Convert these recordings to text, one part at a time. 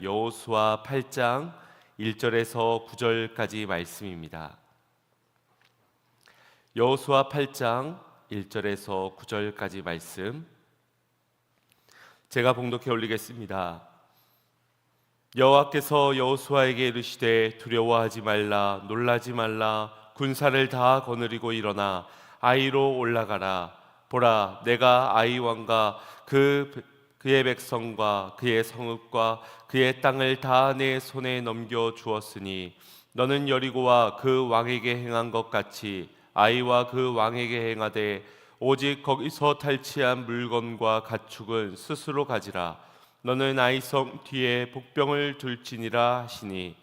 여호수아 8장 1절에서 9절까지 말씀입니다. 여호수아 8장 1절에서 9절까지 말씀 제가 봉독해 올리겠습니다. 여호와께서 여호수아에게 이르시되 두려워하지 말라 놀라지 말라 군사를 다 거느리고 일어나 아이로 올라가라. 보라 내가 아이 왕과 그의 백성과 그의 성읍과 그의 땅을 다 내 손에 넘겨 주었으니 너는 여리고와 그 왕에게 행한 것 같이 아이와 그 왕에게 행하되 오직 거기서 탈취한 물건과 가축은 스스로 가지라. 너는 아이성 뒤에 복병을 둘지니라 하시니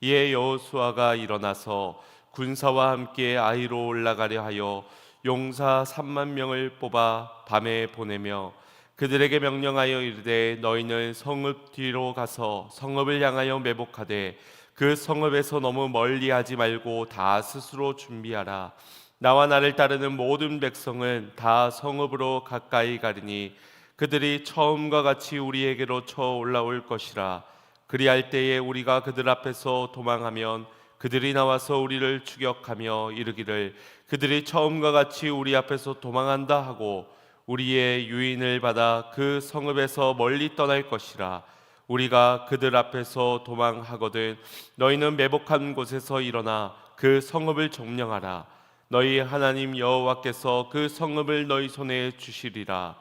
이에 여호수아가 일어나서 군사와 함께 아이로 올라가려 하여 용사 3만 명을 뽑아 밤에 보내며 그들에게 명령하여 이르되 너희는 성읍 뒤로 가서 성읍을 향하여 매복하되 그 성읍에서 너무 멀리하지 말고 다 스스로 준비하라. 나와 나를 따르는 모든 백성은 다 성읍으로 가까이 가리니 그들이 처음과 같이 우리에게로 쳐 올라올 것이라. 그리할 때에 우리가 그들 앞에서 도망하면 그들이 나와서 우리를 추격하며 이르기를 그들이 처음과 같이 우리 앞에서 도망한다 하고 우리의 유인을 받아 그 성읍에서 멀리 떠날 것이라. 우리가 그들 앞에서 도망하거든 너희는 매복한 곳에서 일어나 그 성읍을 점령하라. 너희 하나님 여호와께서 그 성읍을 너희 손에 주시리라.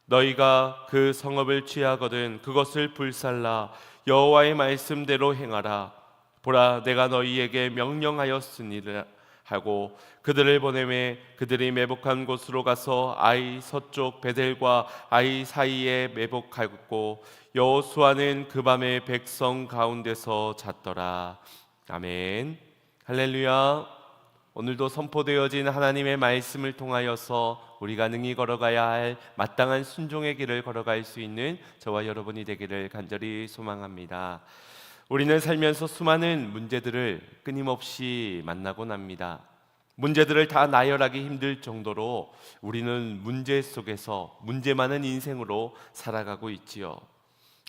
너희가 그 성읍을 취하거든 그것을 불살라 여호와의 말씀대로 행하라. 보라 내가 너희에게 명령하였으니라 하고 그들을 보내매 그들이 매복한 곳으로 가서 아이 서쪽 베델과 아이 사이에 매복하였고 여호수아는 그 밤에 백성 가운데서 잤더라. 아멘. 할렐루야. 오늘도 선포되어진 하나님의 말씀을 통하여서 우리가 능히 걸어가야 할 마땅한 순종의 길을 걸어갈 수 있는 저와 여러분이 되기를 간절히 소망합니다. 우리는 살면서 수많은 문제들을 끊임없이 만나곤 합니다. 문제들을 다 나열하기 힘들 정도로 우리는 문제 속에서 문제 많은 인생으로 살아가고 있지요.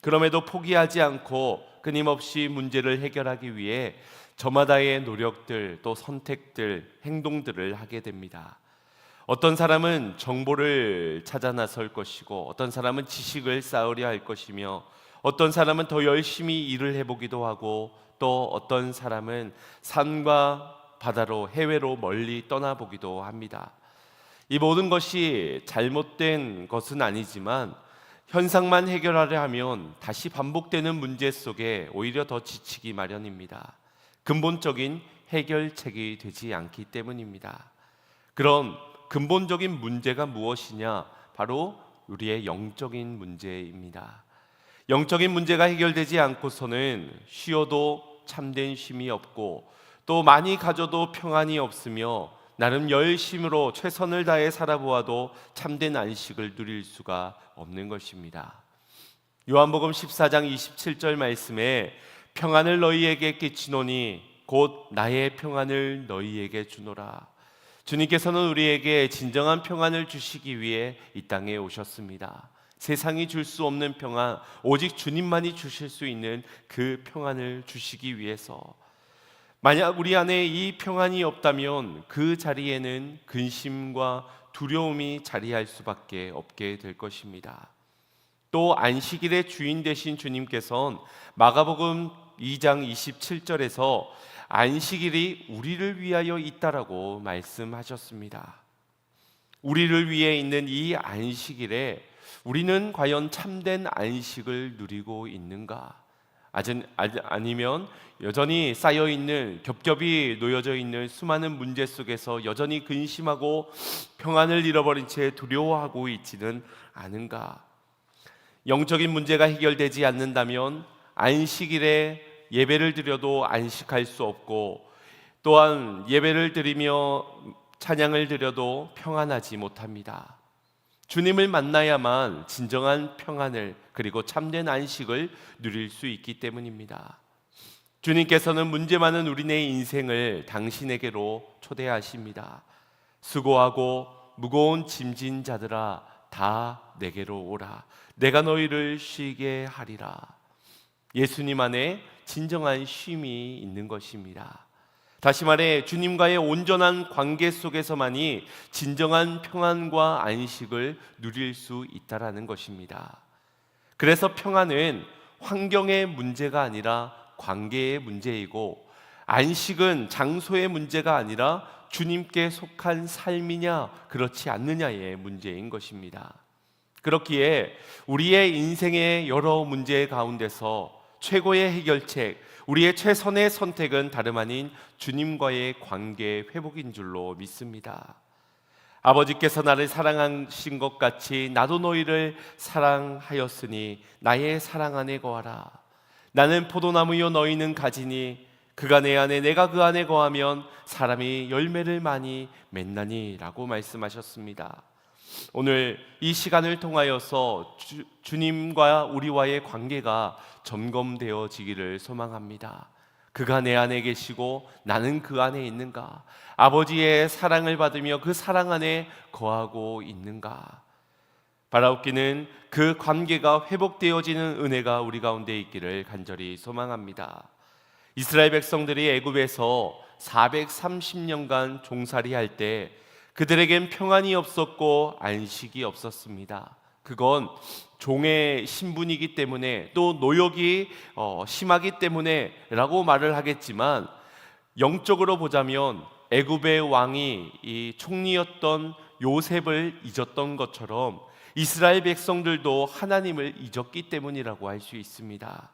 그럼에도 포기하지 않고 끊임없이 문제를 해결하기 위해 저마다의 노력들 또 선택들 행동들을 하게 됩니다. 어떤 사람은 정보를 찾아 나설 것이고 어떤 사람은 지식을 쌓으려 할 것이며 어떤 사람은 더 열심히 일을 해보기도 하고 또 어떤 사람은 산과 바다로 해외로 멀리 떠나보기도 합니다. 이 모든 것이 잘못된 것은 아니지만 현상만 해결하려 하면 다시 반복되는 문제 속에 오히려 더 지치기 마련입니다. 근본적인 해결책이 되지 않기 때문입니다. 그런 근본적인 문제가 무엇이냐? 바로 우리의 영적인 문제입니다. 영적인 문제가 해결되지 않고서는 쉬어도 참된 쉼이 없고 또 많이 가져도 평안이 없으며 나름 열심으로 최선을 다해 살아보아도 참된 안식을 누릴 수가 없는 것입니다. 요한복음 14장 27절 말씀에 평안을 너희에게 끼치노니 곧 나의 평안을 너희에게 주노라. 주님께서는 우리에게 진정한 평안을 주시기 위해 이 땅에 오셨습니다. 세상이 줄 수 없는 평안, 오직 주님만이 주실 수 있는 그 평안을 주시기 위해서 만약 우리 안에 이 평안이 없다면 그 자리에는 근심과 두려움이 자리할 수밖에 없게 될 것입니다. 또 안식일의 주인 되신 주님께서는 마가복음 2장 27절에서 안식일이 우리를 위하여 있다라고 말씀하셨습니다. 우리를 위해 있는 이 안식일에 우리는 과연 참된 안식을 누리고 있는가? 아니면 여전히 쌓여있는 겹겹이 놓여져 있는 수많은 문제 속에서 여전히 근심하고 평안을 잃어버린 채 두려워하고 있지는 않은가? 영적인 문제가 해결되지 않는다면 안식일에 예배를 드려도 안식할 수 없고 또한 예배를 드리며 찬양을 드려도 평안하지 못합니다. 주님을 만나야만 진정한 평안을 그리고 참된 안식을 누릴 수 있기 때문입니다. 주님께서는 문제 많은 우리네 인생을 당신에게로 초대하십니다. 수고하고 무거운 짐진 자들아 다 내게로 오라. 내가 너희를 쉬게 하리라. 예수님 안에 진정한 쉼이 있는 것입니다. 다시 말해 주님과의 온전한 관계 속에서만이 진정한 평안과 안식을 누릴 수 있다라는 것입니다. 그래서 평안은 환경의 문제가 아니라 관계의 문제이고, 안식은 장소의 문제가 아니라 주님께 속한 삶이냐 그렇지 않느냐의 문제인 것입니다. 그렇기에 우리의 인생의 여러 문제 가운데서 최고의 해결책, 우리의 최선의 선택은 다름 아닌 주님과의 관계 회복인 줄로 믿습니다. 아버지께서 나를 사랑하신 것 같이 나도 너희를 사랑하였으니 나의 사랑 안에 거하라. 나는 포도나무요 너희는 가지니 그가 내 안에 내가 그 안에 거하면 사람이 열매를 많이 맺나니 라고 말씀하셨습니다. 오늘 이 시간을 통하여서 주님과 우리와의 관계가 점검되어지기를 소망합니다. 그가 내 안에 계시고 나는 그 안에 있는가? 아버지의 사랑을 받으며 그 사랑 안에 거하고 있는가? 바라옵기는 그 관계가 회복되어지는 은혜가 우리 가운데 있기를 간절히 소망합니다. 이스라엘 백성들이 애굽에서 430년간 종살이할 때 그들에겐 평안이 없었고 안식이 없었습니다. 그건 종의 신분이기 때문에, 또 노역이 심하기 때문에 라고 말을 하겠지만, 영적으로 보자면 애굽의 왕이 이 총리였던 요셉을 잊었던 것처럼 이스라엘 백성들도 하나님을 잊었기 때문이라고 할 수 있습니다.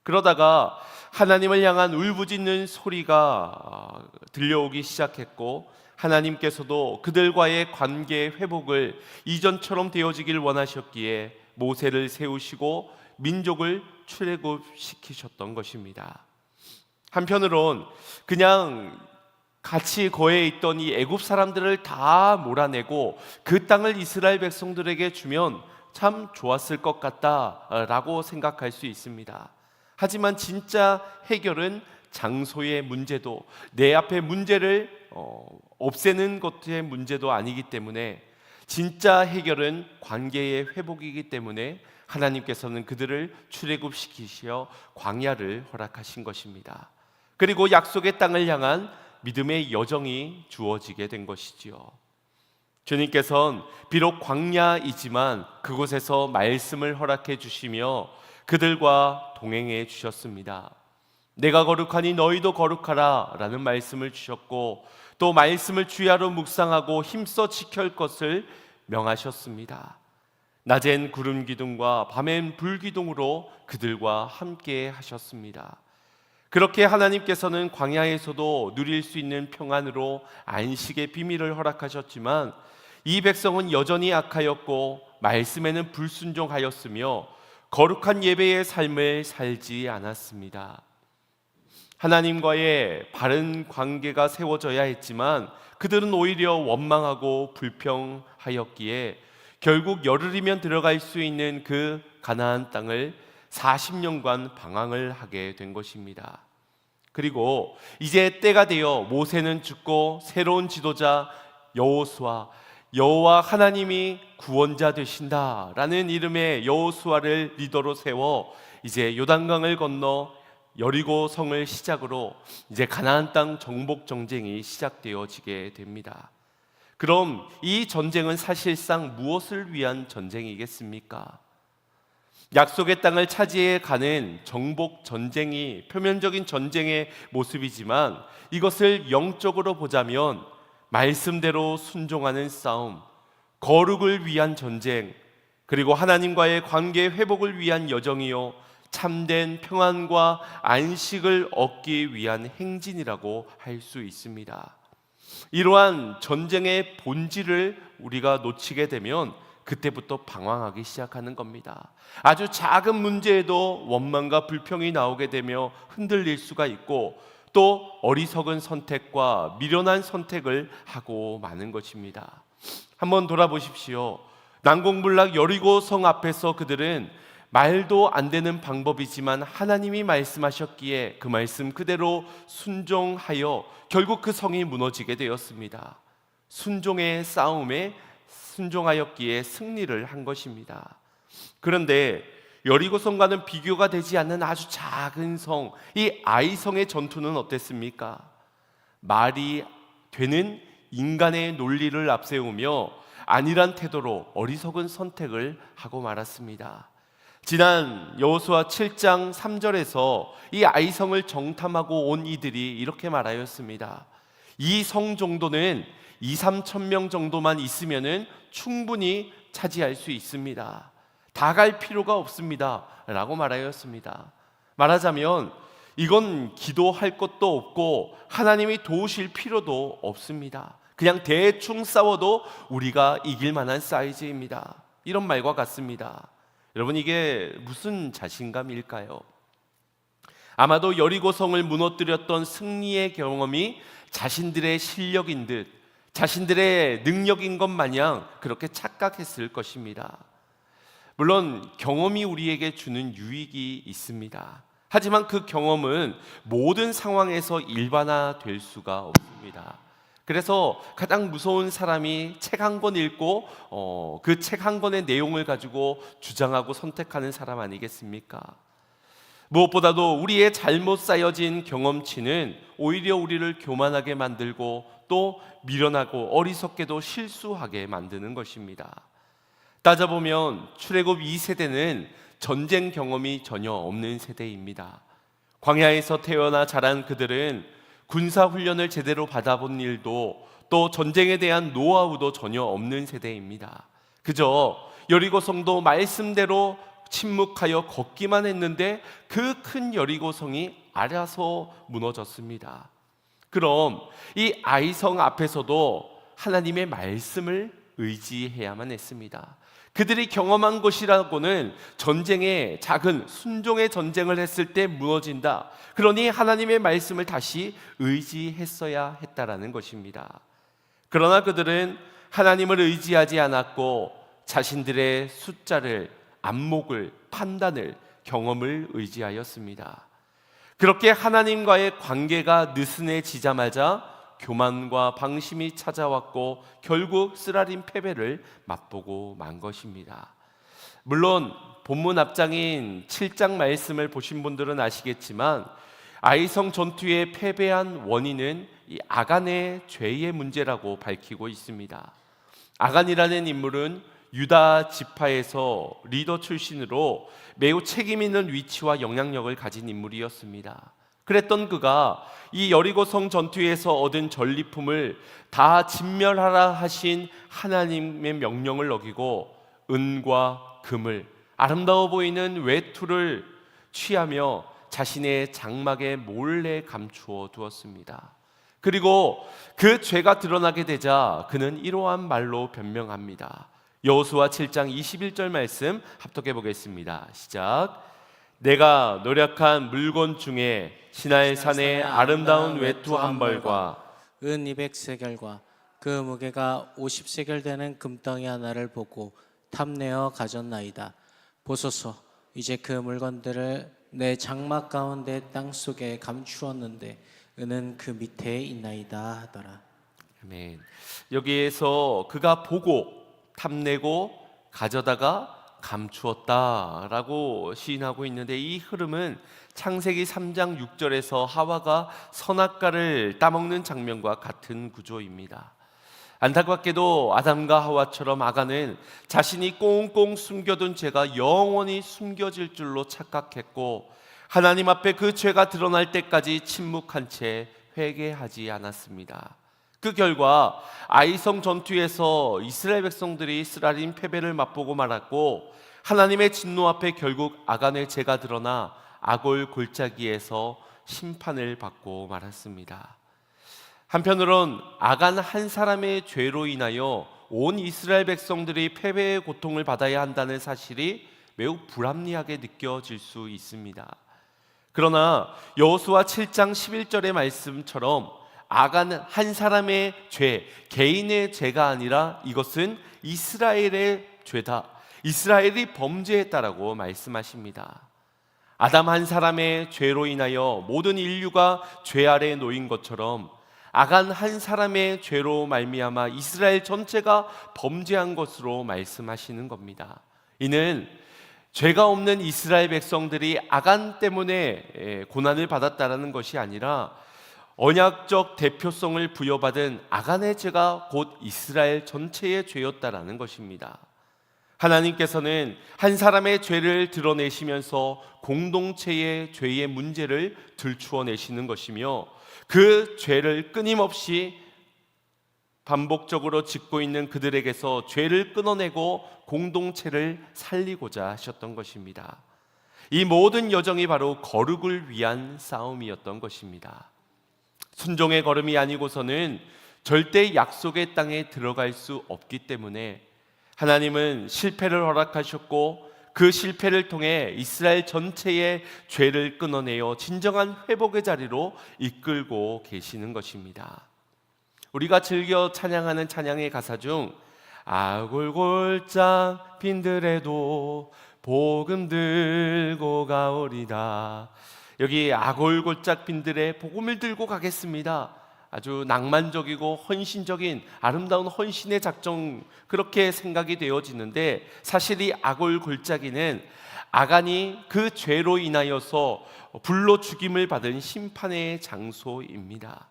그러다가 하나님을 향한 울부짖는 소리가 들려오기 시작했고, 하나님께서도 그들과의 관계 회복을 이전처럼 되어지길 원하셨기에 모세를 세우시고 민족을 출애굽시키셨던 것입니다. 한편으론 그냥 같이 거해 있던 이 애굽 사람들을 다 몰아내고 그 땅을 이스라엘 백성들에게 주면 참 좋았을 것 같다라고 생각할 수 있습니다. 하지만 진짜 해결은 장소의 문제도, 내 앞에 문제를 없애는 것의 문제도 아니기 때문에, 진짜 해결은 관계의 회복이기 때문에 하나님께서는 그들을 출애굽시키시어 광야를 허락하신 것입니다. 그리고 약속의 땅을 향한 믿음의 여정이 주어지게 된 것이지요. 주님께서는 비록 광야이지만 그곳에서 말씀을 허락해 주시며 그들과 동행해 주셨습니다. 내가 거룩하니 너희도 거룩하라 라는 말씀을 주셨고, 또 말씀을 주야로 묵상하고 힘써 지킬 것을 명하셨습니다. 낮엔 구름 기둥과 밤엔 불 기둥으로 그들과 함께 하셨습니다. 그렇게 하나님께서는 광야에서도 누릴 수 있는 평안으로 안식의 비밀을 허락하셨지만, 이 백성은 여전히 악하였고 말씀에는 불순종하였으며 거룩한 예배의 삶을 살지 않았습니다. 하나님과의 바른 관계가 세워져야 했지만 그들은 오히려 원망하고 불평하였기에 결국 열흘이면 들어갈 수 있는 그 가나안 땅을 40년간 방황을 하게 된 것입니다. 그리고 이제 때가 되어 모세는 죽고 새로운 지도자 여호수아, 여호와 하나님이 구원자 되신다라는 이름의 여호수아를 리더로 세워 이제 요단강을 건너 여리고 성을 시작으로 이제 가나안 땅 정복 전쟁이 시작되어지게 됩니다. 그럼 이 전쟁은 사실상 무엇을 위한 전쟁이겠습니까? 약속의 땅을 차지해 가는 정복 전쟁이 표면적인 전쟁의 모습이지만, 이것을 영적으로 보자면 말씀대로 순종하는 싸움, 거룩을 위한 전쟁, 그리고 하나님과의 관계 회복을 위한 여정이요 참된 평안과 안식을 얻기 위한 행진이라고 할 수 있습니다. 이러한 전쟁의 본질을 우리가 놓치게 되면 그때부터 방황하기 시작하는 겁니다. 아주 작은 문제에도 원망과 불평이 나오게 되며 흔들릴 수가 있고, 또 어리석은 선택과 미련한 선택을 하고 마는 것입니다. 한번 돌아보십시오. 난공불락 여리고 성 앞에서 그들은 말도 안 되는 방법이지만 하나님이 말씀하셨기에 그 말씀 그대로 순종하여 결국 그 성이 무너지게 되었습니다. 순종의 싸움에 순종하였기에 승리를 한 것입니다. 그런데 여리고성과는 비교가 되지 않는 아주 작은 성, 이 아이성의 전투는 어땠습니까? 말이 되는 인간의 논리를 앞세우며 아니란 태도로 어리석은 선택을 하고 말았습니다. 지난 여호수아 7장 3절에서 이 아이성을 정탐하고 온 이들이 이렇게 말하였습니다. 이 성 정도는 2, 3천 명 정도만 있으면은 충분히 차지할 수 있습니다. 다 갈 필요가 없습니다 라고 말하였습니다. 말하자면 이건 기도할 것도 없고 하나님이 도우실 필요도 없습니다. 그냥 대충 싸워도 우리가 이길 만한 사이즈입니다. 이런 말과 같습니다. 여러분, 이게 무슨 자신감일까요? 아마도 여리고성을 무너뜨렸던 승리의 경험이 자신들의 실력인 듯, 자신들의 능력인 것 마냥 그렇게 착각했을 것입니다. 물론 경험이 우리에게 주는 유익이 있습니다. 하지만 그 경험은 모든 상황에서 일반화될 수가 없습니다. 그래서 가장 무서운 사람이 책 한 권 읽고 그 책 한 권의 내용을 가지고 주장하고 선택하는 사람 아니겠습니까? 무엇보다도 우리의 잘못 쌓여진 경험치는 오히려 우리를 교만하게 만들고 또 미련하고 어리석게도 실수하게 만드는 것입니다. 따져보면 출애굽 2세대는 전쟁 경험이 전혀 없는 세대입니다. 광야에서 태어나 자란 그들은 군사훈련을 제대로 받아본 일도 또 전쟁에 대한 노하우도 전혀 없는 세대입니다. 그저 여리고성도 말씀대로 침묵하여 걷기만 했는데 그 큰 여리고성이 알아서 무너졌습니다. 그럼 이 아이성 앞에서도 하나님의 말씀을 의지해야만 했습니다. 그들이 경험한 것이라고는 전쟁의 작은 순종의 전쟁을 했을 때 무너진다. 그러니 하나님의 말씀을 다시 의지했어야 했다라는 것입니다. 그러나 그들은 하나님을 의지하지 않았고 자신들의 숫자를, 안목을, 판단을, 경험을 의지하였습니다. 그렇게 하나님과의 관계가 느슨해지자마자 교만과 방심이 찾아왔고 결국 쓰라린 패배를 맛보고 만 것입니다. 물론 본문 앞장인 7장 말씀을 보신 분들은 아시겠지만 아이성 전투에 패배한 원인은 이 아간의 죄의 문제라고 밝히고 있습니다. 아간이라는 인물은 유다 지파에서 리더 출신으로 매우 책임 있는 위치와 영향력을 가진 인물이었습니다. 그랬던 그가 이 여리고성 전투에서 얻은 전리품을 다 진멸하라 하신 하나님의 명령을 어기고 은과 금을, 아름다워 보이는 외투를 취하며 자신의 장막에 몰래 감추어 두었습니다. 그리고 그 죄가 드러나게 되자 그는 이러한 말로 변명합니다. 여호수아 7장 21절 말씀 합독해 보겠습니다. 시작. 내가 노력한 물건 중에 시나이 산의 아름다운 외투 한 벌과 은 200세겔과 그 무게가 50세겔 되는 금덩이 하나를 보고 탐내어 가졌나이다. 보소서, 이제 그 물건들을 내 장막 가운데 땅 속에 감추었는데 은은 그 밑에 있나이다 하더라. 아멘. 여기에서 그가 보고 탐내고 가져다가 감추었다라고 시인하고 있는데, 이 흐름은 창세기 3장 6절에서 하와가 선악과를 따먹는 장면과 같은 구조입니다. 안타깝게도 아담과 하와처럼 아간은 자신이 꽁꽁 숨겨둔 죄가 영원히 숨겨질 줄로 착각했고 하나님 앞에 그 죄가 드러날 때까지 침묵한 채 회개하지 않았습니다. 그 결과 아이성 전투에서 이스라엘 백성들이 쓰라린 패배를 맛보고 말았고 하나님의 진노 앞에 결국 아간의 죄가 드러나 아골 골짜기에서 심판을 받고 말았습니다. 한편으론 아간 한 사람의 죄로 인하여 온 이스라엘 백성들이 패배의 고통을 받아야 한다는 사실이 매우 불합리하게 느껴질 수 있습니다. 그러나 여호수아 7장 11절의 말씀처럼 아간 한 사람의 죄, 개인의 죄가 아니라 이것은 이스라엘의 죄다, 이스라엘이 범죄했다라고 말씀하십니다. 아담 한 사람의 죄로 인하여 모든 인류가 죄 아래에 놓인 것처럼 아간 한 사람의 죄로 말미암아 이스라엘 전체가 범죄한 것으로 말씀하시는 겁니다. 이는 죄가 없는 이스라엘 백성들이 아간 때문에 고난을 받았다라는 것이 아니라 언약적 대표성을 부여받은 아간의 죄가 곧 이스라엘 전체의 죄였다라는 것입니다. 하나님께서는 한 사람의 죄를 드러내시면서 공동체의 죄의 문제를 들추어내시는 것이며 그 죄를 끊임없이 반복적으로 짓고 있는 그들에게서 죄를 끊어내고 공동체를 살리고자 하셨던 것입니다. 이 모든 여정이 바로 거룩을 위한 싸움이었던 것입니다. 순종의 걸음이 아니고서는 절대 약속의 땅에 들어갈 수 없기 때문에 하나님은 실패를 허락하셨고 그 실패를 통해 이스라엘 전체의 죄를 끊어내어 진정한 회복의 자리로 이끌고 계시는 것입니다. 우리가 즐겨 찬양하는 찬양의 가사 중 아골골짝 빈들에도 복음 들고 가오리다. 여기 아골골짝 빈들에 복음을 들고 가겠습니다. 아주 낭만적이고 헌신적인 아름다운 헌신의 작정, 그렇게 생각이 되어지는데 사실 이 아골골짜기는 아간이 그 죄로 인하여서 불로 죽임을 받은 심판의 장소입니다.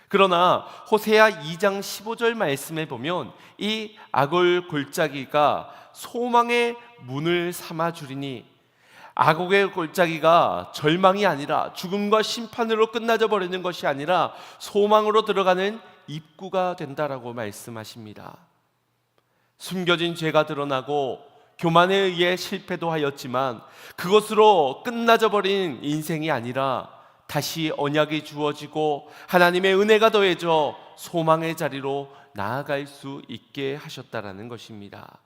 그러나 호세아 2장 15절 말씀에 보면 이 아골골짜기가 소망의 문을 삼아주리니, 아곡의 골짜기가 절망이 아니라 죽음과 심판으로 끝나져 버리는 것이 아니라 소망으로 들어가는 입구가 된다라고 말씀하십니다. 숨겨진 죄가 드러나고 교만에 의해 실패도 하였지만 그것으로 끝나져 버린 인생이 아니라 다시 언약이 주어지고 하나님의 은혜가 더해져 소망의 자리로 나아갈 수 있게 하셨다라는 것입니다.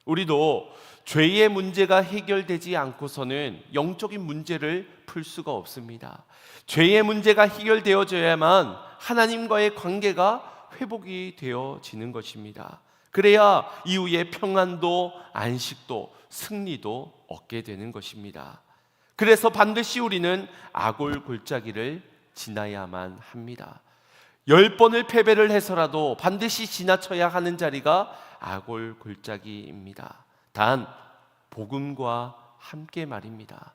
우리도 죄의 문제가 해결되지 않고서는 영적인 문제를 풀 수가 없습니다. 죄의 문제가 해결되어져야만 하나님과의 관계가 회복이 되어지는 것입니다. 그래야 이후에 평안도 안식도 승리도 얻게 되는 것입니다. 그래서 반드시 우리는 아골골짜기를 지나야만 합니다. 10번을 패배를 해서라도 반드시 지나쳐야 하는 자리가 아골골짜기입니다. 단 복음과 함께 말입니다.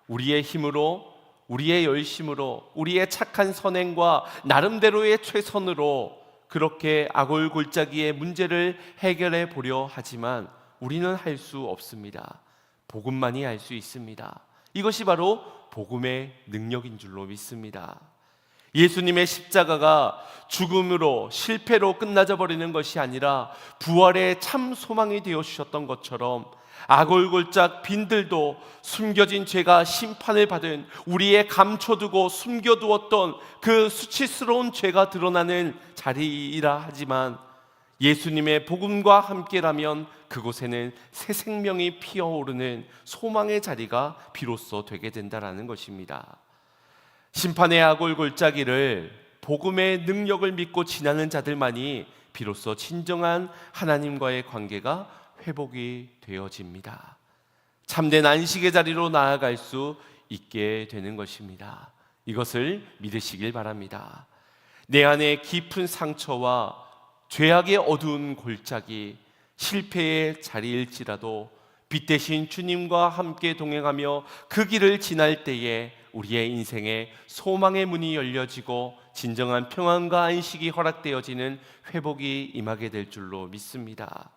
우리의 힘으로, 우리의 열심으로, 우리의 착한 선행과 나름대로의 최선으로 그렇게 아골골짜기의 문제를 해결해 보려 하지만 우리는 할 수 없습니다. 복음만이 할 수 있습니다. 이것이 바로 복음의 능력인 줄로 믿습니다. 예수님의 십자가가 죽음으로 실패로 끝나져 버리는 것이 아니라 부활의 참 소망이 되어 주셨던 것처럼 아골골짝 빈들도 숨겨진 죄가 심판을 받은, 우리의 감춰두고 숨겨두었던 그 수치스러운 죄가 드러나는 자리이라 하지만 예수님의 복음과 함께라면 그곳에는 새 생명이 피어오르는 소망의 자리가 비로소 되게 된다라는 것입니다. 심판의 아골골짜기를 복음의 능력을 믿고 지나는 자들만이 비로소 진정한 하나님과의 관계가 회복이 되어집니다. 참된 안식의 자리로 나아갈 수 있게 되는 것입니다. 이것을 믿으시길 바랍니다. 내 안에 깊은 상처와 죄악의 어두운 골짜기, 실패의 자리일지라도 빛 대신 주님과 함께 동행하며 그 길을 지날 때에 우리의 인생에 소망의 문이 열려지고 진정한 평안과 안식이 허락되어지는 회복이 임하게 될 줄로 믿습니다.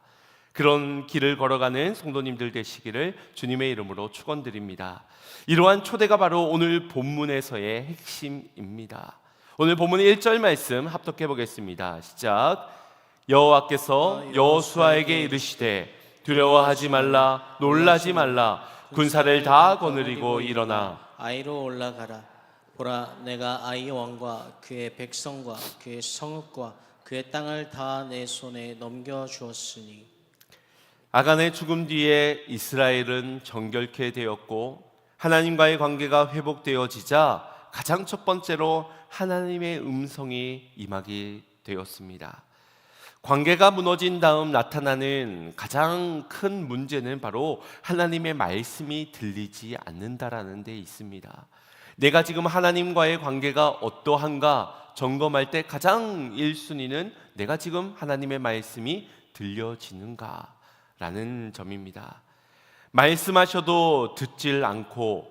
그런 길을 걸어가는 성도님들 되시기를 주님의 이름으로 축원드립니다. 이러한 초대가 바로 오늘 본문에서의 핵심입니다. 오늘 본문 1절 말씀 합독해 보겠습니다. 시작. 여호와께서 여호수아에게 이르시되 두려워하지 말라, 놀라지 말라, 군사를 다 거느리고 일어나 아이로 올라가라. 보라, 내가 아이 왕과 그의 백성과 그의 성읍과 그의 땅을 다 내 손에 넘겨 주었으니. 아간의 죽음 뒤에 이스라엘은 정결케 되었고 하나님과의 관계가 회복되어지자 가장 첫 번째로 하나님의 음성이 임하게 되었습니다. 관계가 무너진 다음 나타나는 가장 큰 문제는 바로 하나님의 말씀이 들리지 않는다라는 데 있습니다. 내가 지금 하나님과의 관계가 어떠한가 점검할 때 가장 1순위는 내가 지금 하나님의 말씀이 들려지는가 라는 점입니다. 말씀하셔도 듣질 않고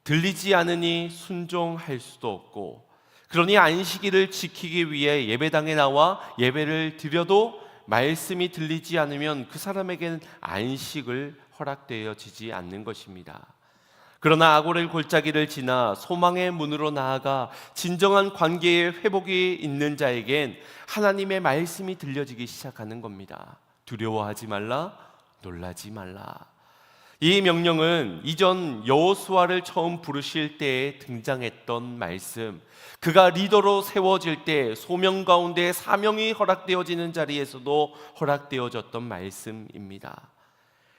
들리지 않으니 순종할 수도 없고, 그러니 안식일을 지키기 위해 예배당에 나와 예배를 드려도 말씀이 들리지 않으면 그 사람에게는 안식을 허락되어지지 않는 것입니다. 그러나 아고렐 골짜기를 지나 소망의 문으로 나아가 진정한 관계의 회복이 있는 자에겐 하나님의 말씀이 들려지기 시작하는 겁니다. 두려워하지 말라, 놀라지 말라. 이 명령은 이전 여호수아를 처음 부르실 때에 등장했던 말씀, 그가 리더로 세워질 때 소명 가운데 사명이 허락되어지는 자리에서도 허락되어졌던 말씀입니다.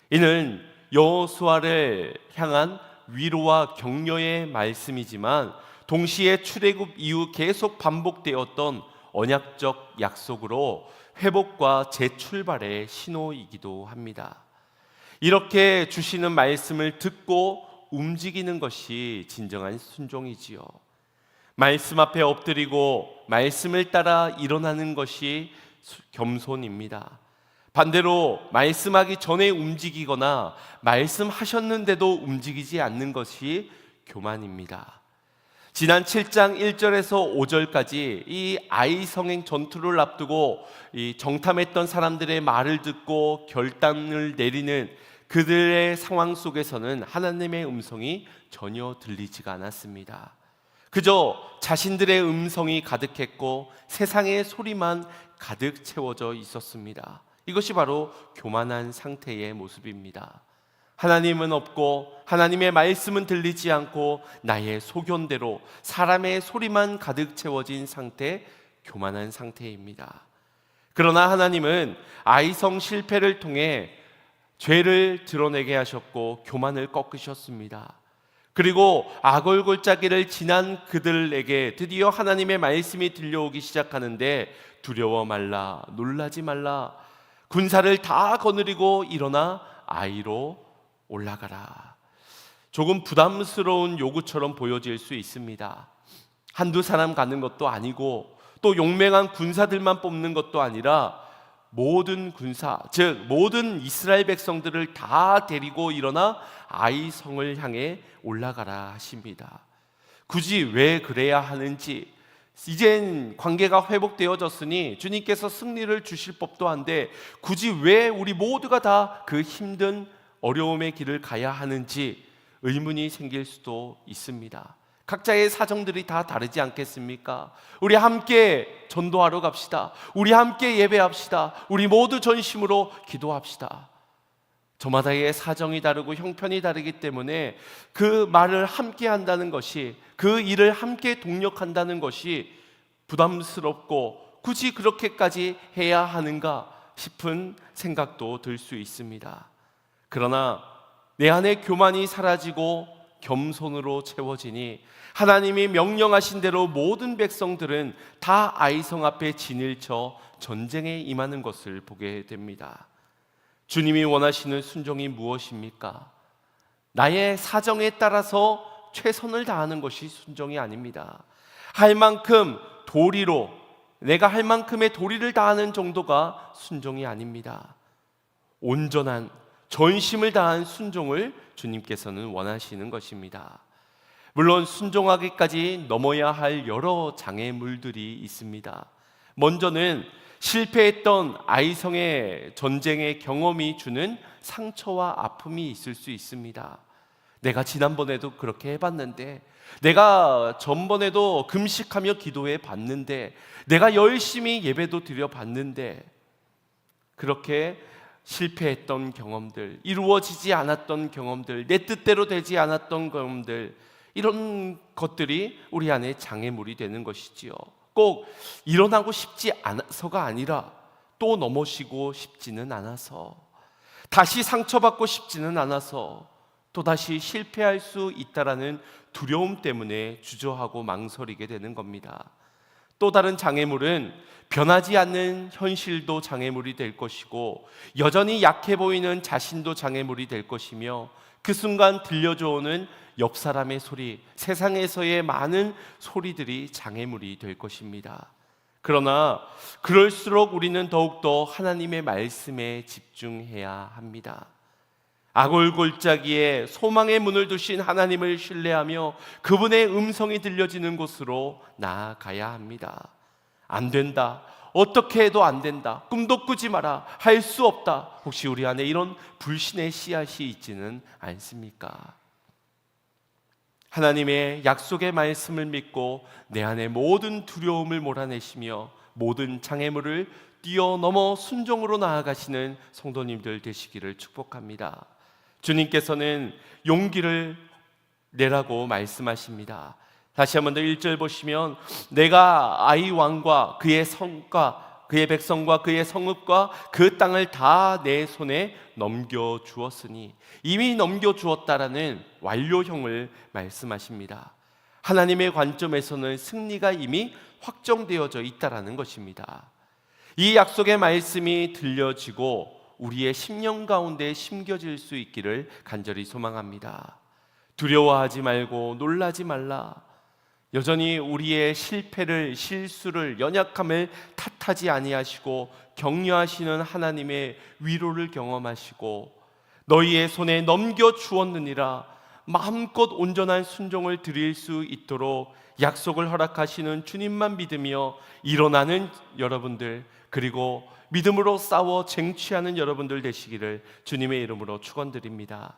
이는 여호수아를 향한 위로와 격려의 말씀이지만 동시에 출애굽 이후 계속 반복되었던 언약적 약속으로 회복과 재출발의 신호이기도 합니다. 이렇게 주시는 말씀을 듣고 움직이는 것이 진정한 순종이지요. 말씀 앞에 엎드리고 말씀을 따라 일어나는 것이 겸손입니다. 반대로 말씀하기 전에 움직이거나 말씀하셨는데도 움직이지 않는 것이 교만입니다. 지난 7장 1절에서 5절까지 이 아이 성행 전투를 앞두고 이 정탐했던 사람들의 말을 듣고 결단을 내리는 그들의 상황 속에서는 하나님의 음성이 전혀 들리지가 않았습니다. 그저 자신들의 음성이 가득했고 세상의 소리만 가득 채워져 있었습니다. 이것이 바로 교만한 상태의 모습입니다. 하나님은 없고 하나님의 말씀은 들리지 않고 나의 소견대로 사람의 소리만 가득 채워진 상태, 교만한 상태입니다. 그러나 하나님은 아이성 실패를 통해 죄를 드러내게 하셨고 교만을 꺾으셨습니다. 그리고 아골골짜기를 지난 그들에게 드디어 하나님의 말씀이 들려오기 시작하는데 두려워 말라, 놀라지 말라, 군사를 다 거느리고 일어나 아이로 올라가라. 조금 부담스러운 요구처럼 보여질 수 있습니다. 한두 사람 가는 것도 아니고 또 용맹한 군사들만 뽑는 것도 아니라 모든 군사, 즉 모든 이스라엘 백성들을 다 데리고 일어나 아이 성을 향해 올라가라 하십니다. 굳이 왜 그래야 하는지, 이젠 관계가 회복되어졌으니 주님께서 승리를 주실 법도 한데 굳이 왜 우리 모두가 다 그 힘든 어려움의 길을 가야 하는지 의문이 생길 수도 있습니다. 각자의 사정들이 다 다르지 않겠습니까? 우리 함께 전도하러 갑시다. 우리 함께 예배합시다. 우리 모두 전심으로 기도합시다. 저마다의 사정이 다르고 형편이 다르기 때문에 그 말을 함께 한다는 것이, 그 일을 함께 동력한다는 것이 부담스럽고 굳이 그렇게까지 해야 하는가 싶은 생각도 들 수 있습니다. 그러나 내 안에 교만이 사라지고 겸손으로 채워지니 하나님이 명령하신 대로 모든 백성들은 다 아이성 앞에 진을 쳐 전쟁에 임하는 것을 보게 됩니다. 주님이 원하시는 순종이 무엇입니까? 나의 사정에 따라서 최선을 다하는 것이 순종이 아닙니다. 할 만큼 도리로, 내가 할 만큼의 도리를 다하는 정도가 순종이 아닙니다. 온전한 전심을 다한 순종을 주님께서는 원하시는 것입니다. 물론 순종하기까지 넘어야 할 여러 장애물들이 있습니다. 먼저는 실패했던 아이성의 전쟁의 경험이 주는 상처와 아픔이 있을 수 있습니다. 내가 지난번에도 그렇게 해봤는데, 내가 전번에도 금식하며 기도해 봤는데, 내가 열심히 예배도 드려 봤는데, 그렇게 실패했던 경험들, 이루어지지 않았던 경험들, 내 뜻대로 되지 않았던 경험들, 이런 것들이 우리 안에 장애물이 되는 것이지요. 꼭 일어나고 싶지 않아서가 아니라 또 넘어지고 싶지는 않아서, 다시 상처받고 싶지는 않아서, 또다시 실패할 수 있다라는 두려움 때문에 주저하고 망설이게 되는 겁니다. 또 다른 장애물은 변하지 않는 현실도 장애물이 될 것이고, 여전히 약해 보이는 자신도 장애물이 될 것이며, 그 순간 들려져오는 옆 사람의 소리, 세상에서의 많은 소리들이 장애물이 될 것입니다. 그러나 그럴수록 우리는 더욱더 하나님의 말씀에 집중해야 합니다. 아골골짜기에 소망의 문을 두신 하나님을 신뢰하며 그분의 음성이 들려지는 곳으로 나아가야 합니다. 안 된다, 어떻게 해도 안 된다, 꿈도 꾸지 마라, 할 수 없다. 혹시 우리 안에 이런 불신의 씨앗이 있지는 않습니까? 하나님의 약속의 말씀을 믿고 내 안에 모든 두려움을 몰아내시며 모든 장애물을 뛰어넘어 순종으로 나아가시는 성도님들 되시기를 축복합니다. 주님께서는 용기를 내라고 말씀하십니다. 다시 한번 더 1절 보시면, 내가 아이 왕과 그의 성과 그의 백성과 그의 성읍과 그 땅을 다 내 손에 넘겨주었으니, 이미 넘겨주었다라는 완료형을 말씀하십니다. 하나님의 관점에서는 승리가 이미 확정되어져 있다라는 것입니다. 이 약속의 말씀이 들려지고 우리의 심령 가운데 심겨질 수 있기를 간절히 소망합니다. 두려워하지 말고 놀라지 말라. 여전히 우리의 실패를, 실수를, 연약함을 탓하지 아니하시고 격려하시는 하나님의 위로를 경험하시고 너희의 손에 넘겨주었느니라 마음껏 온전한 순종을 드릴 수 있도록 약속을 허락하시는 주님만 믿으며 일어나는 여러분들, 그리고 믿음으로 싸워 쟁취하는 여러분들 되시기를 주님의 이름으로 축원드립니다.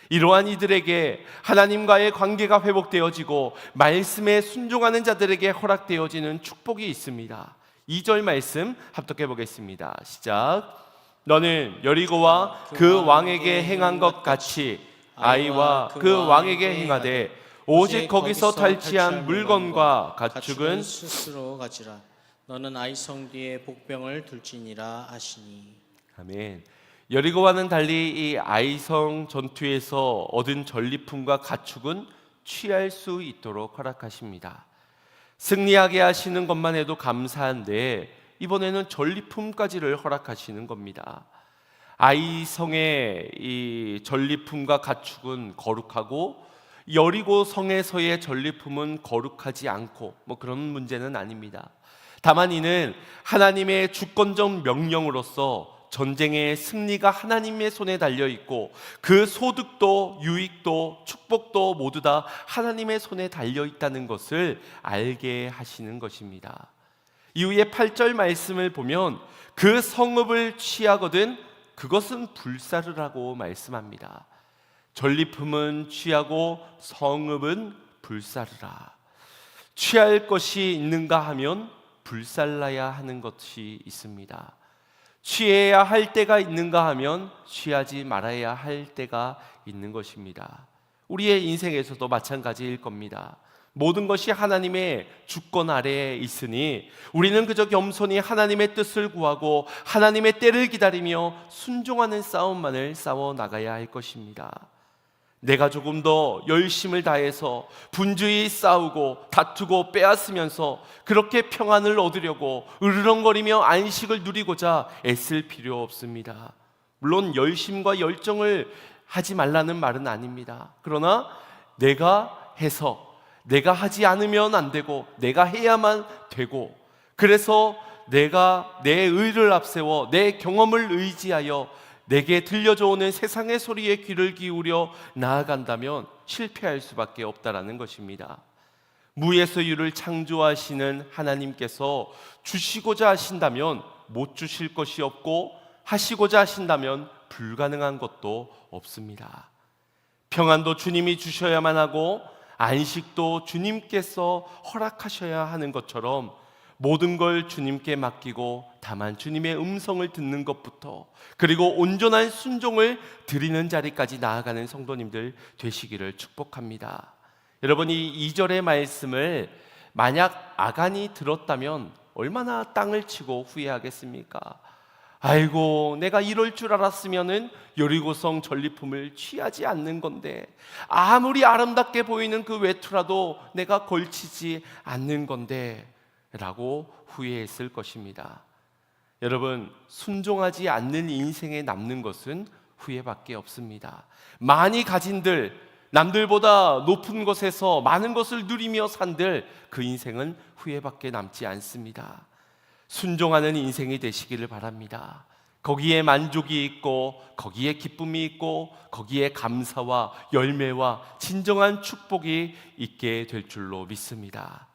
이러한 이들에게 하나님과의 관계가 회복되어지고 말씀에 순종하는 자들에게 허락되어지는 축복이 있습니다. 2절 말씀 합독해 보겠습니다. 시작. 너는 여리고와 그 왕에게 행한 것 같이 아이와 그 왕에게 행하되 오직 거기서 탈취한 물건과 가축은 스스로 가지라. 너는 아이 성 뒤에 복병을 둘지니라 하시니. 아멘. 여리고와는 달리 이 아이성 전투에서 얻은 전리품과 가축은 취할 수 있도록 허락하십니다. 승리하게 하시는 것만 해도 감사한데 이번에는 전리품까지를 허락하시는 겁니다. 아이성의 이 전리품과 가축은 거룩하고 여리고 성에서의 전리품은 거룩하지 않고 그런 문제는 아닙니다. 다만 이는 하나님의 주권적 명령으로서 전쟁의 승리가 하나님의 손에 달려있고 그 소득도 유익도 축복도 모두 다 하나님의 손에 달려있다는 것을 알게 하시는 것입니다. 이후에 8절 말씀을 보면 그 성읍을 취하거든 그것은 불사르라고 말씀합니다. 전리품은 취하고 성읍은 불사르라. 취할 것이 있는가 하면 불살라야 하는 것이 있습니다. 취해야 할 때가 있는가 하면 취하지 말아야 할 때가 있는 것입니다. 우리의 인생에서도 마찬가지일 겁니다. 모든 것이 하나님의 주권 아래에 있으니 우리는 그저 겸손히 하나님의 뜻을 구하고 하나님의 때를 기다리며 순종하는 싸움만을 싸워 나가야 할 것입니다. 내가 조금 더 열심을 다해서 분주히 싸우고 다투고 빼앗으면서 그렇게 평안을 얻으려고 으르렁거리며 안식을 누리고자 애쓸 필요 없습니다. 물론 열심과 열정을 하지 말라는 말은 아닙니다. 그러나 내가 해서 내가 하지 않으면 안 되고 내가 해야만 되고, 그래서 내가 내 의를 앞세워 내 경험을 의지하여 내게 들려져 오는 세상의 소리에 귀를 기울여 나아간다면 실패할 수밖에 없다라는 것입니다. 무에서 유를 창조하시는 하나님께서 주시고자 하신다면 못 주실 것이 없고 하시고자 하신다면 불가능한 것도 없습니다. 평안도 주님이 주셔야만 하고 안식도 주님께서 허락하셔야 하는 것처럼 모든 걸 주님께 맡기고 다만 주님의 음성을 듣는 것부터, 그리고 온전한 순종을 드리는 자리까지 나아가는 성도님들 되시기를 축복합니다. 여러분이 2절의 말씀을 만약 아간이 들었다면 얼마나 땅을 치고 후회하겠습니까? 아이고, 내가 이럴 줄 알았으면은 여리고성 전리품을 취하지 않는 건데, 아무리 아름답게 보이는 그 외투라도 내가 걸치지 않는 건데 라고 후회했을 것입니다. 여러분, 순종하지 않는 인생에 남는 것은 후회밖에 없습니다. 많이 가진들, 남들보다 높은 곳에서 많은 것을 누리며 산들, 그 인생은 후회밖에 남지 않습니다. 순종하는 인생이 되시기를 바랍니다. 거기에 만족이 있고 거기에 기쁨이 있고 거기에 감사와 열매와 진정한 축복이 있게 될 줄로 믿습니다.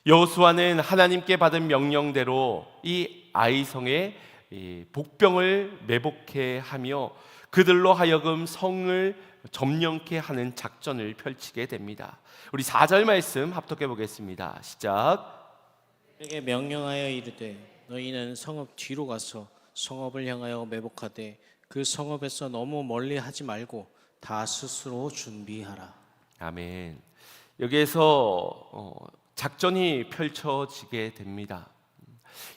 여호수아는 하나님께 받은 명령대로 이 아이성의 복병을 매복해 하며 그들로 하여금 성을 점령케 하는 작전을 펼치게 됩니다. 우리 4절 말씀 합독해 보겠습니다. 시작. 에게 명령하여 이르되 너희는 성읍 뒤로 가서 성읍을 향하여 매복하되 그 성읍에서 너무 멀리 하지 말고 다 스스로 준비하라. 아멘. 여기에서 작전이 펼쳐지게 됩니다.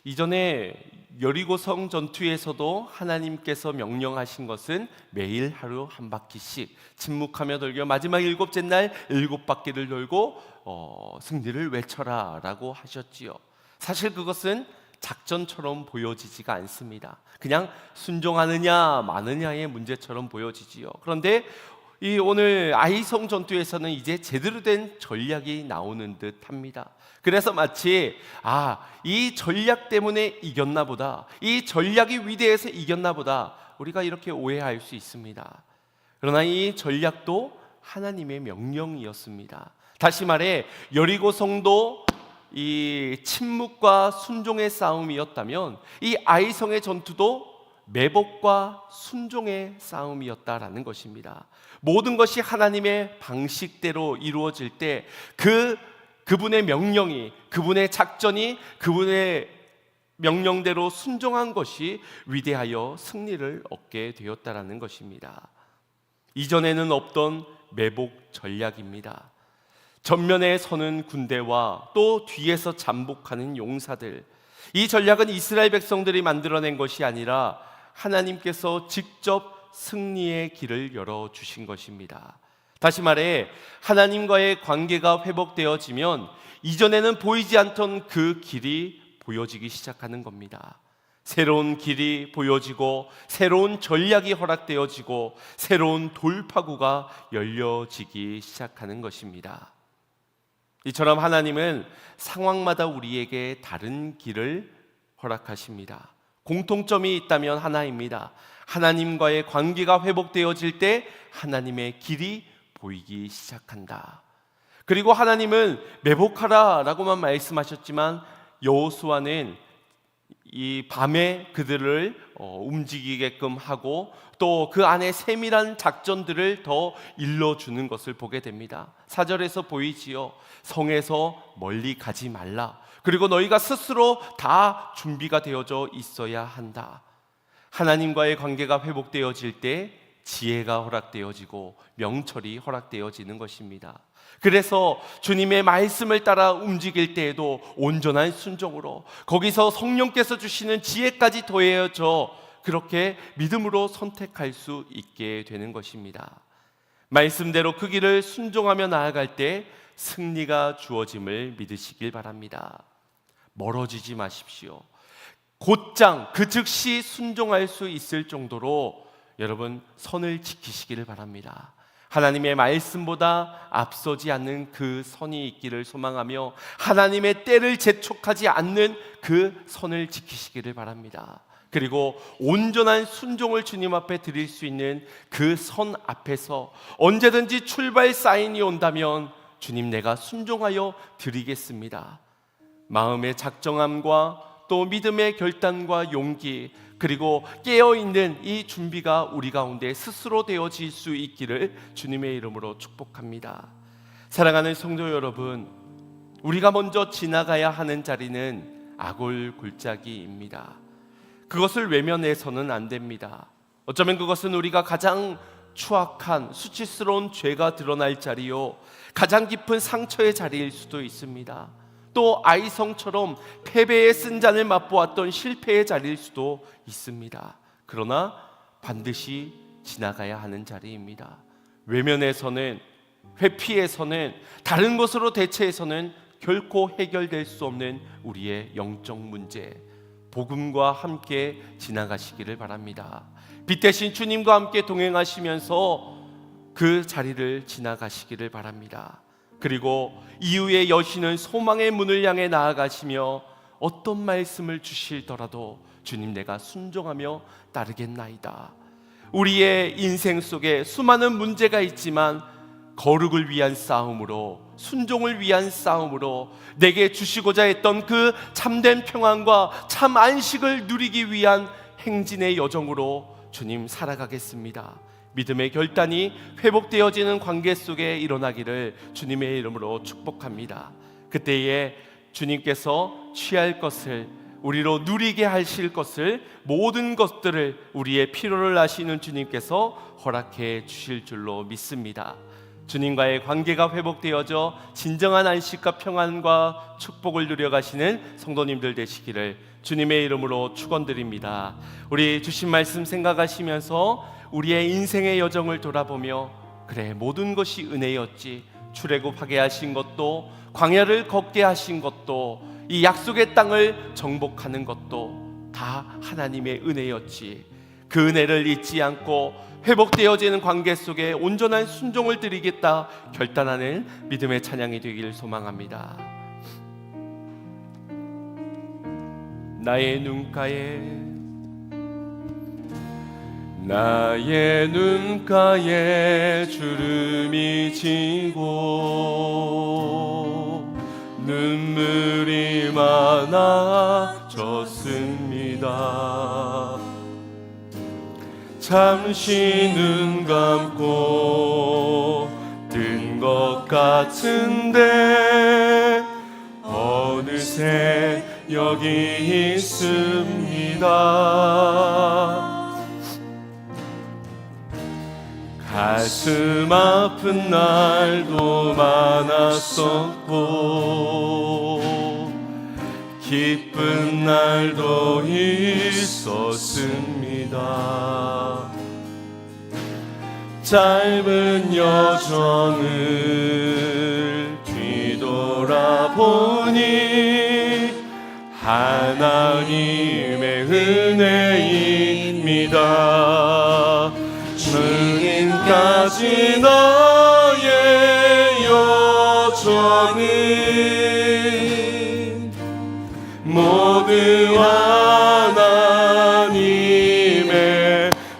이전에 여리고성 전투에서도 하나님께서 명령하신 것은 매일 하루 한 바퀴씩 침묵하며 돌며 마지막 일곱째 날 7바퀴를 돌고 승리를 외쳐라 라고 하셨지요. 사실 그것은 작전처럼 보여지지가 않습니다. 그냥 순종하느냐 마느냐의 문제처럼 보여지지요. 그런데 이 오늘 아이성 전투에서는 이제 제대로 된 전략이 나오는 듯합니다. 그래서 마치 이 전략 때문에 이겼나 보다, 이 전략이 위대해서 이겼나 보다 우리가 이렇게 오해할 수 있습니다. 그러나 이 전략도 하나님의 명령이었습니다. 다시 말해 여리고성도 이 침묵과 순종의 싸움이었다면 이 아이성의 전투도 매복과 순종의 싸움이었다라는 것입니다. 모든 것이 하나님의 방식대로 이루어질 때 그분의 명령이, 그분의 작전이, 그분의 명령대로 순종한 것이 위대하여 승리를 얻게 되었다라는 것입니다. 이전에는 없던 매복 전략입니다. 전면에 서는 군대와 또 뒤에서 잠복하는 용사들, 이 전략은 이스라엘 백성들이 만들어낸 것이 아니라 하나님께서 직접 승리의 길을 열어주신 것입니다. 다시 말해 하나님과의 관계가 회복되어지면 이전에는 보이지 않던 그 길이 보여지기 시작하는 겁니다. 새로운 길이 보여지고 새로운 전략이 허락되어지고 새로운 돌파구가 열려지기 시작하는 것입니다. 이처럼 하나님은 상황마다 우리에게 다른 길을 허락하십니다. 공통점이 있다면 하나입니다. 하나님과의 관계가 회복되어질 때 하나님의 길이 보이기 시작한다. 그리고 하나님은 매복하라 라고만 말씀하셨지만 여호수아는 이 밤에 그들을 움직이게끔 하고 또 그 안에 세밀한 작전들을 더 일러주는 것을 보게 됩니다. 4절에서 보이지요. 성에서 멀리 가지 말라. 그리고 너희가 스스로 다 준비가 되어져 있어야 한다. 하나님과의 관계가 회복되어질 때 지혜가 허락되어지고 명철이 허락되어지는 것입니다. 그래서 주님의 말씀을 따라 움직일 때에도 온전한 순종으로 거기서 성령께서 주시는 지혜까지 더해져 그렇게 믿음으로 선택할 수 있게 되는 것입니다. 말씀대로 그 길을 순종하며 나아갈 때 승리가 주어짐을 믿으시길 바랍니다. 멀어지지 마십시오. 곧장 그 즉시 순종할 수 있을 정도로 여러분 선을 지키시기를 바랍니다. 하나님의 말씀보다 앞서지 않는 그 선이 있기를 소망하며 하나님의 때를 재촉하지 않는 그 선을 지키시기를 바랍니다. 그리고 온전한 순종을 주님 앞에 드릴 수 있는 그 선 앞에서 언제든지 출발 사인이 온다면 주님 내가 순종하여 드리겠습니다. 마음의 작정함과 또 믿음의 결단과 용기 그리고 깨어있는 이 준비가 우리 가운데 스스로 되어질 수 있기를 주님의 이름으로 축복합니다. 사랑하는 성도 여러분, 우리가 먼저 지나가야 하는 자리는 아골 골짜기입니다. 그것을 외면해서는 안 됩니다. 어쩌면 그것은 우리가 가장 추악한 수치스러운 죄가 드러날 자리요 가장 깊은 상처의 자리일 수도 있습니다. 또 아이성처럼 패배의 쓴잔을 맛보았던 실패의 자리일 수도 있습니다. 그러나 반드시 지나가야 하는 자리입니다. 외면에서는, 회피에서는, 다른 것으로 대체해서는 결코 해결될 수 없는 우리의 영적 문제, 복음과 함께 지나가시기를 바랍니다. 빛 대신 주님과 함께 동행하시면서 그 자리를 지나가시기를 바랍니다. 그리고 이후에 여시는 소망의 문을 향해 나아가시며 어떤 말씀을 주실더라도 주님 내가 순종하며 따르겠나이다. 우리의 인생 속에 수많은 문제가 있지만 거룩을 위한 싸움으로, 순종을 위한 싸움으로 내게 주시고자 했던 그 참된 평안과 참 안식을 누리기 위한 행진의 여정으로 주님 살아가겠습니다. 믿음의 결단이 회복되어지는 관계 속에 일어나기를 주님의 이름으로 축복합니다. 그때에 주님께서 취할 것을, 우리로 누리게 하실 것을, 모든 것들을 우리의 필요를 아시는 주님께서 허락해 주실 줄로 믿습니다. 주님과의 관계가 회복되어져 진정한 안식과 평안과 축복을 누려가시는 성도님들 되시기를 주님의 이름으로 축원드립니다. 우리 주신 말씀 생각하시면서 우리의 인생의 여정을 돌아보며, 그래 모든 것이 은혜였지, 출애굽하게 하신 것도, 광야를 걷게 하신 것도, 이 약속의 땅을 정복하는 것도 다 하나님의 은혜였지, 그 은혜를 잊지 않고 회복되어지는 관계 속에 온전한 순종을 드리겠다 결단하는 믿음의 찬양이 되기를 소망합니다. 나의 눈가에 주름이 지고 눈물이 많아졌습니다. 잠시 눈 감고 뜬 것 같은데 어느새 여기 있습니다. 가슴 아픈 날도 많았었고 기쁜 날도 있었습니다. 짧은 여정을 뒤돌아보니 하나님의 은혜입니다. 지금까지 나의 여정은 모두 하나님의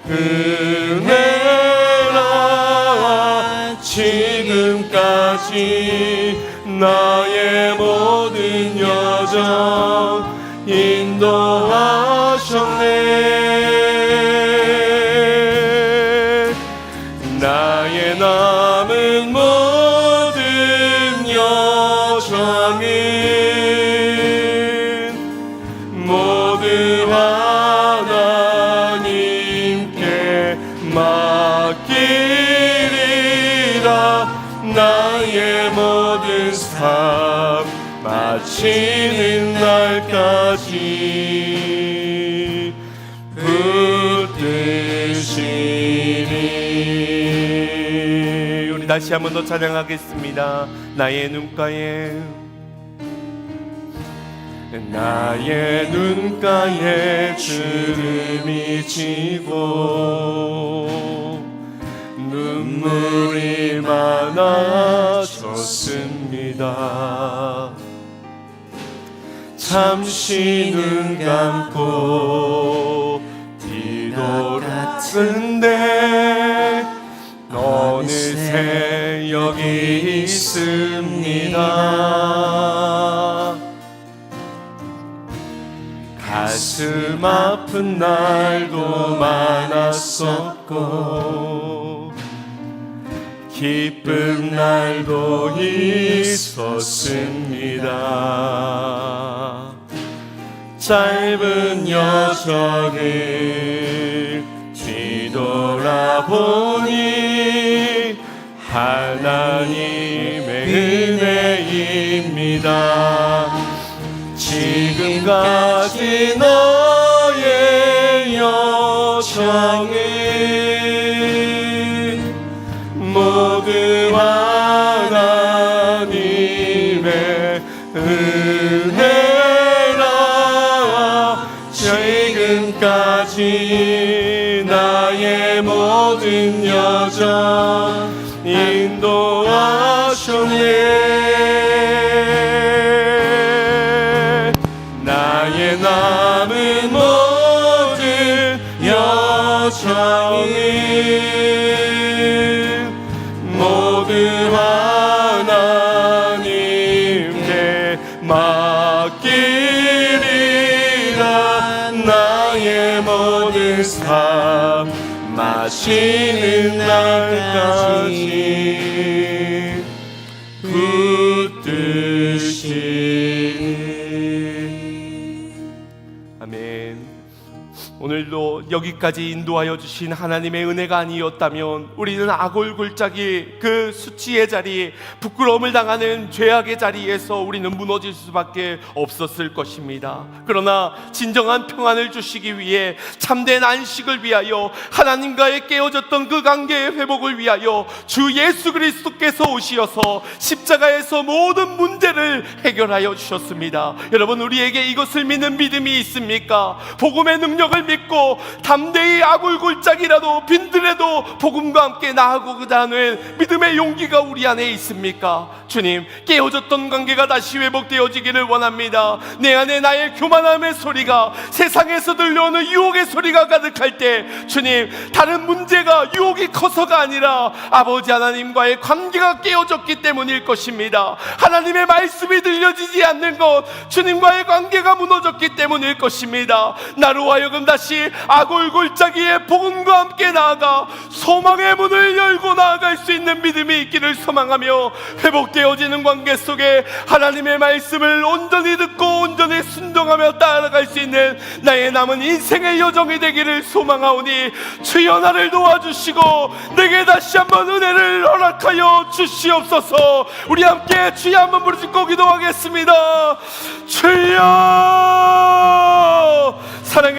은혜라. 지금까지 나의 모든 여정 인도하셨네. 나의 남은 모든 여정은 모두 하나님께 맡기리라. 나의 모든 삶 마치는 날까지 붙드시리. 우리 다시 한 번 더 찬양하겠습니다. 나의 눈가에 주름이 지고 눈물이 많아졌습니다. 잠시 눈 감고 뒤돌았는데 어느새 여기 있습니다. 가슴 아픈 날도 많았었고 기쁜 날도 있었습니다. 짧은 여정을 뒤돌아보니 하나님의 은혜입니다. 지금까지 나의 여정은 모두 하나님의 은혜라. 지금까지 나의 모든 여정 인도하셨네. 이제 남은 모든 여정을 모두 하나님께 맡기리라. 나의 모든 삶 마치는 날까지 붙들시. 아멘. 오늘도 여기까지 인도하여 주신 하나님의 은혜가 아니었다면 우리는 아골골짜기 그 수치의 자리, 부끄러움을 당하는 죄악의 자리에서 우리는 무너질 수밖에 없었을 것입니다. 그러나 진정한 평안을 주시기 위해, 참된 안식을 위하여, 하나님과의 깨어졌던 그 관계의 회복을 위하여 주 예수 그리스도께서 오시어서 십자가에서 모든 문제를 해결하여 주셨습니다. 여러분, 우리에게 이것을 믿는 믿음이 있습니까? 복음의 능력을 믿고 담대히 아골골짜기라도 빈들에도 복음과 함께 나아가고 그다는 믿음의 용기가 우리 안에 있습니까? 주님, 깨어졌던 관계가 다시 회복되어지기를 원합니다. 내 안에 나의 교만함의 소리가, 세상에서 들려오는 유혹의 소리가 가득할 때, 주님, 다른 문제가, 유혹이 커서가 아니라 아버지 하나님과의 관계가 깨어졌기 때문일 것입니다. 하나님의 말씀이 들려지지 않는 것, 주님과의 관계가 무너졌기 때문일 것입니다. 나로 하여금 다시 아골골짜기의 복음과 함께 나아가 소망의 문을 열고 나아갈 수 있는 믿음이 있기를 소망하며, 회복되어지는 관계 속에 하나님의 말씀을 온전히 듣고 온전히 순종하며 따라갈 수 있는 나의 남은 인생의 여정이 되기를 소망하오니, 주여 나를 도와주시고 내게 다시 한번 은혜를 허락하여 주시옵소서. 우리 함께 주여 한번 부르짖고 기도하겠습니다. 주여, 사랑해